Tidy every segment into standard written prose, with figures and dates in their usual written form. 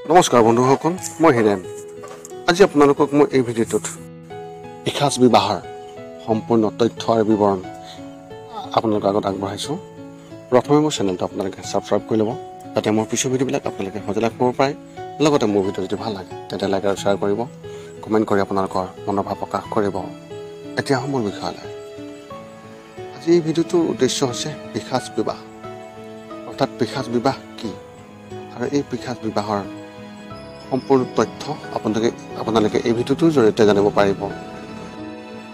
নমস্কাৰ বন্ধুসকল, মই হিৰেন। আজি আপোনালোকক মই এই ভিডিঅ'টোত পিশাচ বিবাহৰ সম্পূৰ্ণ তথ্য আৰু বিৱৰণ আপোনালোকৰ আগত আগবঢ়াইছোঁ। প্ৰথমে মোৰ চেনেলটো আপোনালোকে ছাবস্ক্ৰাইব কৰি ল'ব, যাতে মোৰ পিছৰ ভিডিঅ'বিলাক আপোনালোকে সহজে লাভ কৰিব পাৰে। লগতে মোৰ ভিডিঅ' যদি ভাল লাগে তেন্তে লাইক আৰু শ্বেয়াৰ কৰিব, কমেণ্ট কৰি আপোনালোকৰ মনৰ ভাৱ প্ৰকাশ কৰিব। এতিয়া মোৰ বিষয়লৈ। আজি এই ভিডিঅ'টোৰ উদ্দেশ্য হৈছে পিশাচ বিবাহ, অৰ্থাৎ পিশাচ বিবাহ কি আৰু এই পিশাচ বিবাহৰ সম্পূৰ্ণ তথ্য আপোনালোকে এই ভিডিঅ'টোৰ জৰিয়তে জানিব পাৰিব।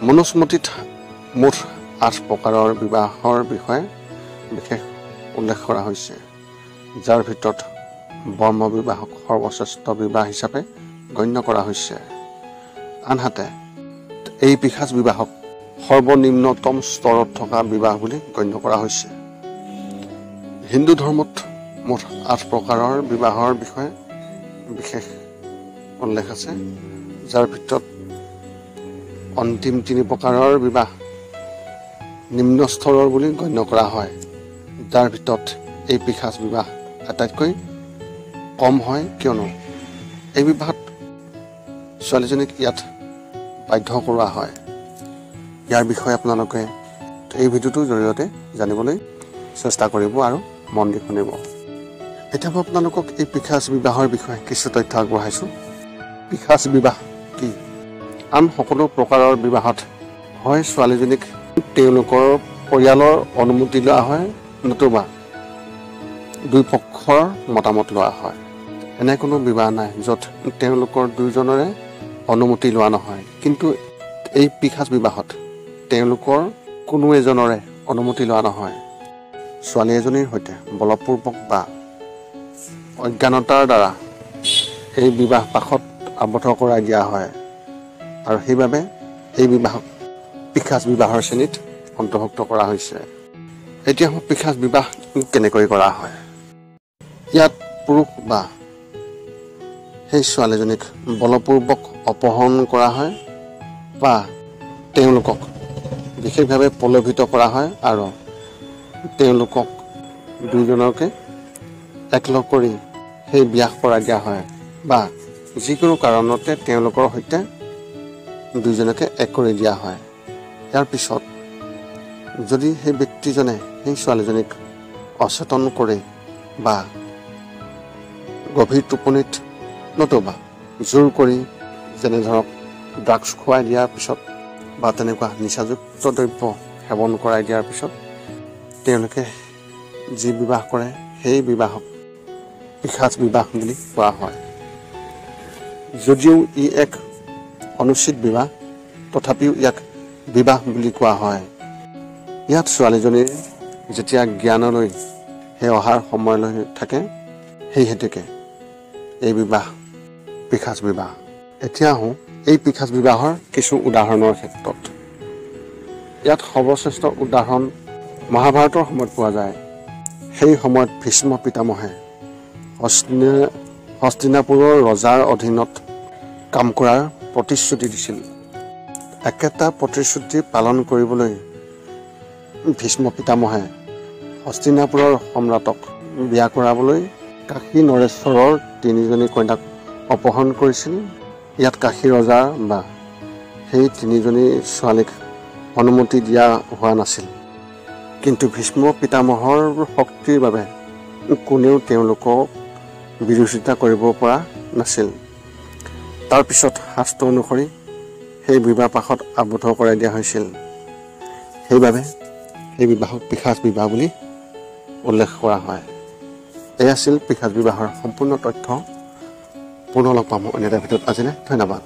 মনুস্মৃতিত মুঠ 8 প্ৰকাৰৰ বিবাহৰ বিষয়ে বিশেষ উল্লেখ কৰা হৈছে, যাৰ ভিতৰত বৰ্ম বিবাহক সৰ্বশ্ৰেষ্ঠ বিবাহ হিচাপে গণ্য কৰা হৈছে। আনহাতে এই পিশাচ বিবাহক সৰ্বনিম্নতম স্তৰত থকা বিবাহ বুলি গণ্য কৰা হৈছে। হিন্দু ধৰ্মত মুঠ 8 প্ৰকাৰৰ বিবাহৰ বিষয়ে বিশেষ উল্লেখ আছে, যাৰ ভিতৰত অন্তিম 3 প্ৰকাৰৰ বিবাহ নিম্ন স্তৰৰ বুলি গণ্য কৰা হয়, যাৰ ভিতৰত এই পিশাচ বিবাহ আটাইতকৈ কম হয়, কিয়নো এই বিবাহত ছোৱালীজনীক ইয়াত বাধ্য কৰোৱা হয়। ইয়াৰ বিষয়ে আপোনালোকে এই ভিডিঅ'টোৰ জৰিয়তে জানিবলৈ চেষ্টা কৰিব আৰু মন দি শুনিব। এতিয়া মই আপোনালোকক এই পিশাচ বিবাহৰ বিষয়ে কিছু তথ্য আগবঢ়াইছোঁ। পিশাচ বিবাহ কি? আন সকলো প্ৰকাৰৰ বিবাহত হয় ছোৱালীজনীক তেওঁলোকৰ পৰিয়ালৰ অনুমতি লোৱা হয়, নতুবা দুই পক্ষৰ মতামত লোৱা হয়। এনে কোনো বিবাহ নাই য'ত তেওঁলোকৰ দুয়োজনৰে অনুমতি লোৱা নহয়। কিন্তু এই পিশাচ বিবাহত তেওঁলোকৰ কোনো এজনৰে অনুমতি লোৱা নহয়। ছোৱালী এজনীৰ সৈতে বলপূৰ্বক বা অজ্ঞানতাৰ দ্বাৰা এই বিবাহ পাশত আবদ্ধ কৰাই দিয়া হয়, আৰু সেইবাবে এই বিবাহক পিশাচ বিবাহৰ শ্ৰেণীত অন্তৰ্ভুক্ত কৰা হৈছে। এতিয়া পিশাচ বিবাহ কেনেকৈ কৰা হয়? ইয়াত পুৰুষ বা সেই ছোৱালীজনীক বলপূৰ্বক অপহৰণ কৰা হয় বা তেওঁলোকক বিশেষভাৱে প্ৰলোভিত কৰা হয় আৰু তেওঁলোকক দুয়োজনকে একলগ কৰি সেই বিয়া কৰাই দিয়া হয়, বা যিকোনো কাৰণতে তেওঁলোকৰ সৈতে দুয়োজনকে এক কৰি দিয়া হয়। ইয়াৰ পিছত যদি সেই ব্যক্তিজনে সেই ছোৱালীজনীক অচেতন কৰে বা গভীৰ টোপনিত নতুবা জোৰ কৰি, যেনে ধৰক ড্ৰাগছ খুৱাই দিয়াৰ পিছত বা তেনেকুৱা নিচাযুক্ত দ্ৰব্য সেৱন কৰাই দিয়াৰ পিছত তেওঁলোকে যি বিবাহ কৰে সেই বিবাহক পিশাচ বিবাহ বুলি কোৱা হয়। যদিও ই এক অনুচিত বিবাহ, তথাপিও ইয়াক বিবাহ বুলি কোৱা হয়। ইয়াত ছোৱালীজনীৰ যেতিয়া জ্ঞানলৈ সেই অহাৰ সময়লৈ থাকে, সেই হেতুকে এই বিবাহ পিশাচ বিবাহ। এতিয়া আহোঁ এই পিশাচ বিবাহৰ কিছু উদাহৰণৰ ক্ষেত্ৰত। ইয়াত সৰ্বশ্ৰেষ্ঠ উদাহৰণ মহাভাৰতৰ সময়ত পোৱা যায়। সেই সময়ত ভীষ্ম পিতামহে হস্তিনাপুৰৰ ৰজাৰ অধীনত কাম কৰাৰ প্ৰতিশ্ৰুতি দিছিল। একেটা প্ৰতিশ্ৰুতি পালন কৰিবলৈ ভীষ্ম পিতামহে হস্তিনাপুৰৰ সম্ৰাটক বিয়া কৰাবলৈ কাশী নৰেশ্বৰৰ 3জনী কন্যাক অপহৰণ কৰিছিল। ইয়াত কাশী ৰজাৰ বা সেই 3জনী ছোৱালীক অনুমতি দিয়া হোৱা নাছিল, কিন্তু ভীষ্ম পিতামহৰ শক্তিৰ বাবে কোনেও তেওঁলোকক বিৰোধিতা কৰিব পৰা নাছিল। তাৰপিছত শাস্ত্ৰ অনুসৰি সেই বিবাহ পাশত আবদ্ধ কৰাই দিয়া হৈছিল। সেইবাবে সেই বিবাহক পিশাচ বিবাহ বুলি উল্লেখ কৰা হয়। এই আছিল পিশাচ বিবাহৰ সম্পূৰ্ণ তথ্য। পুনৰ লগ পাম অন্য এটা ভিডিঅ'ত। আজিলৈ ধন্যবাদ।